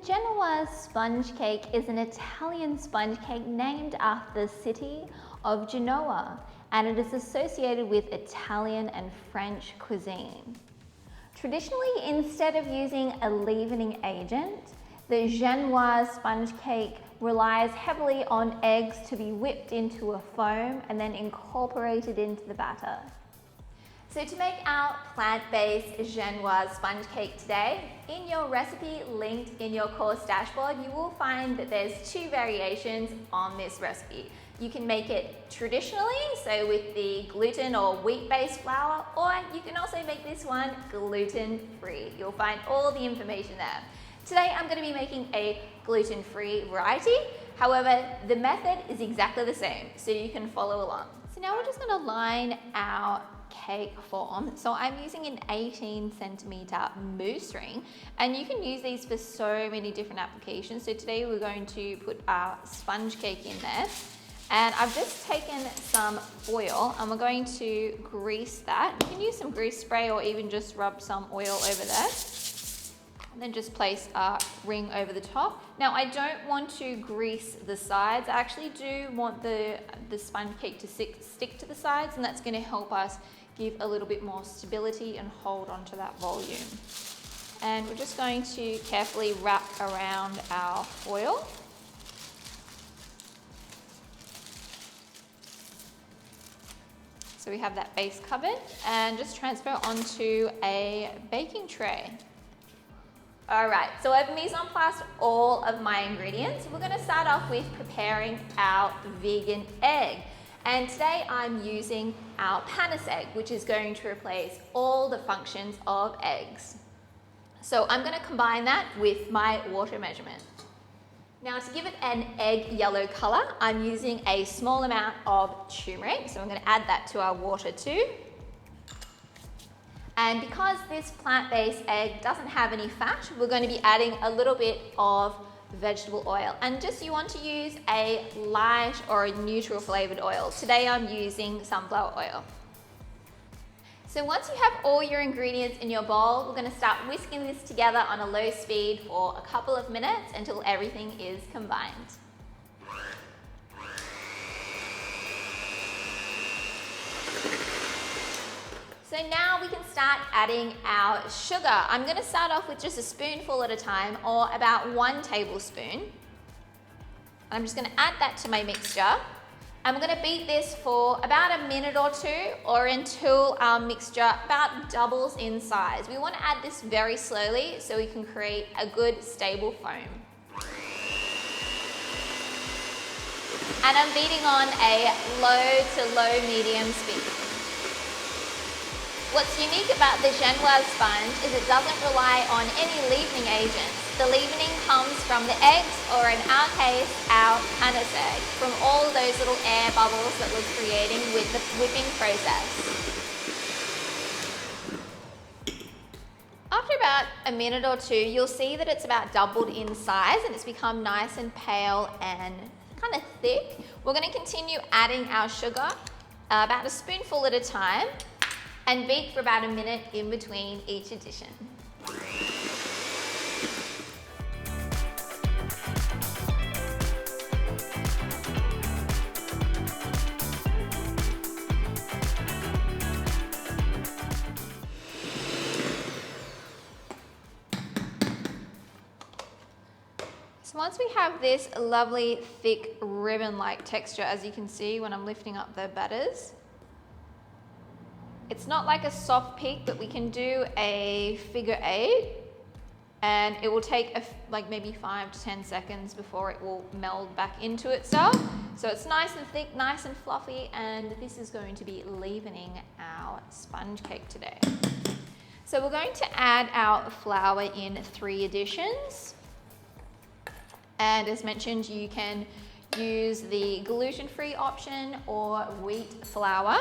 Genoise sponge cake is an Italian sponge cake named after the city of Genoa, and it is associated with Italian and French cuisine. Traditionally, instead of using a leavening agent, the Genoise sponge cake relies heavily on eggs to be whipped into a foam and then incorporated into the batter. So to make our plant-based Genoise sponge cake today, in your recipe linked in your course dashboard, you will find that there's two variations on this recipe. You can make it traditionally, so with the gluten or wheat-based flour, or you can also make this one gluten-free. You'll find all the information there. Today I'm going to be making a gluten-free variety. However, the method is exactly the same, so you can follow along. So now we're just going to line our cake form. So I'm using an 18cm mousse ring, and you can use these for so many different applications. So today we're going to put our sponge cake in there, and I've just taken some foil and we're going to grease that. You can use some grease spray or even just rub some oil over there. And then just place a ring over the top. Now I don't want to grease the sides. I actually do want the sponge cake to stick to the sides, and that's going to help us give a little bit more stability and hold onto that volume. And we're just going to carefully wrap around our foil. So we have that base covered, and just transfer onto a baking tray. All right, so I've mise en place all of my ingredients. We're gonna start off with preparing our vegan egg. And today I'm using our panis egg, which is going to replace all the functions of eggs. So I'm gonna combine that with my water measurement. Now to give it an egg yellow color, I'm using a small amount of turmeric. So I'm gonna add that to our water too. And because this plant-based egg doesn't have any fat, we're going to be adding a little bit of vegetable oil. And just you want to use a light or a neutral flavored oil. Today I'm using sunflower oil. So once you have all your ingredients in your bowl, we're going to start whisking this together on a low speed for a couple of minutes until everything is combined. So now we can start adding our sugar. I'm going to start off with just a spoonful at a time, or about 1 tablespoon. I'm just going to add that to my mixture. I'm going to beat this for about a minute or two, or until our mixture about doubles in size. We want to add this very slowly so we can create a good stable foam. And I'm beating on a low to medium speed. What's unique about the Genoise sponge is it doesn't rely on any leavening agents. The leavening comes from the eggs, or in our case, our panis egg, from all those little air bubbles that we're creating with the whipping process. After about a minute or two, you'll see that it's about doubled in size and it's become nice and pale and kind of thick. We're going to continue adding our sugar, about a spoonful at a time, and beat for about a minute in between each addition. So once we have this lovely thick ribbon-like texture, as you can see when I'm lifting up the batters, it's not like a soft peak, but we can do a figure 8, and it will take like maybe 5 to 10 seconds before it will meld back into itself. So it's nice and thick, nice and fluffy, and this is going to be leavening our sponge cake today. So we're going to add our flour in 3 additions. And as mentioned, you can use the gluten-free option or wheat flour.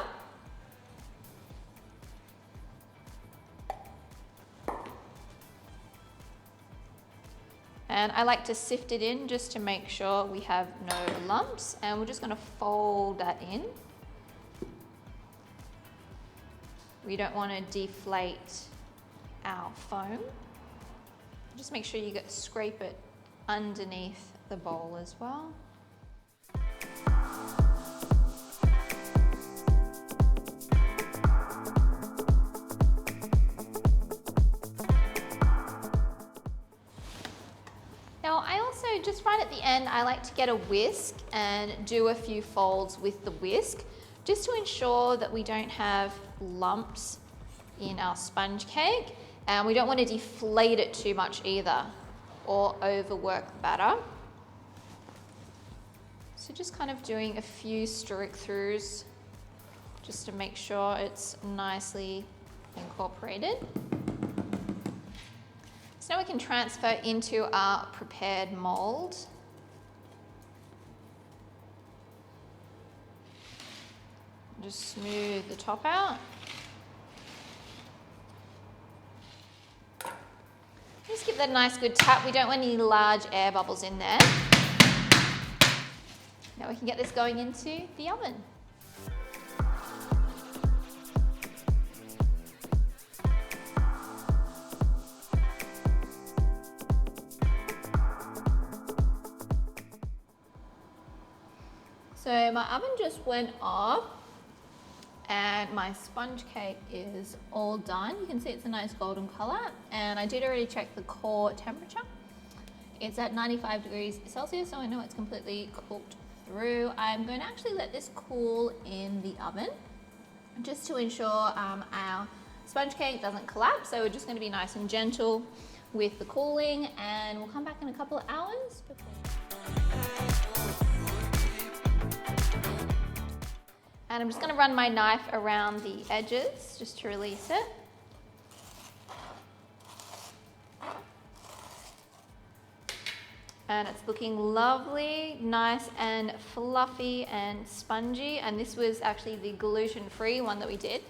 And I like to sift it in just to make sure we have no lumps. And we're just going to fold that in. We don't want to deflate our foam. Just make sure you scrape it underneath the bowl as well. Now I also, just right at the end, I like to get a whisk and do a few folds with the whisk, just to ensure that we don't have lumps in our sponge cake, and we don't want to deflate it too much either or overwork the batter. So just kind of doing a few stroke-throughs just to make sure it's nicely incorporated. So now we can transfer into our prepared mold. Just smooth the top out. Just give that a nice good tap. We don't want any large air bubbles in there. Now we can get this going into the oven. So my oven just went off and my sponge cake is all done. You can see it's a nice golden color, and I did already check the core temperature. It's at 95 degrees Celsius, so I know it's completely cooked through. I'm going to actually let this cool in the oven just to ensure our sponge cake doesn't collapse. So we're just going to be nice and gentle with the cooling, and we'll come back in a couple of hours. And I'm just going to run my knife around the edges just to release it. And it's looking lovely, nice and fluffy and spongy. And this was actually the gluten-free one that we did.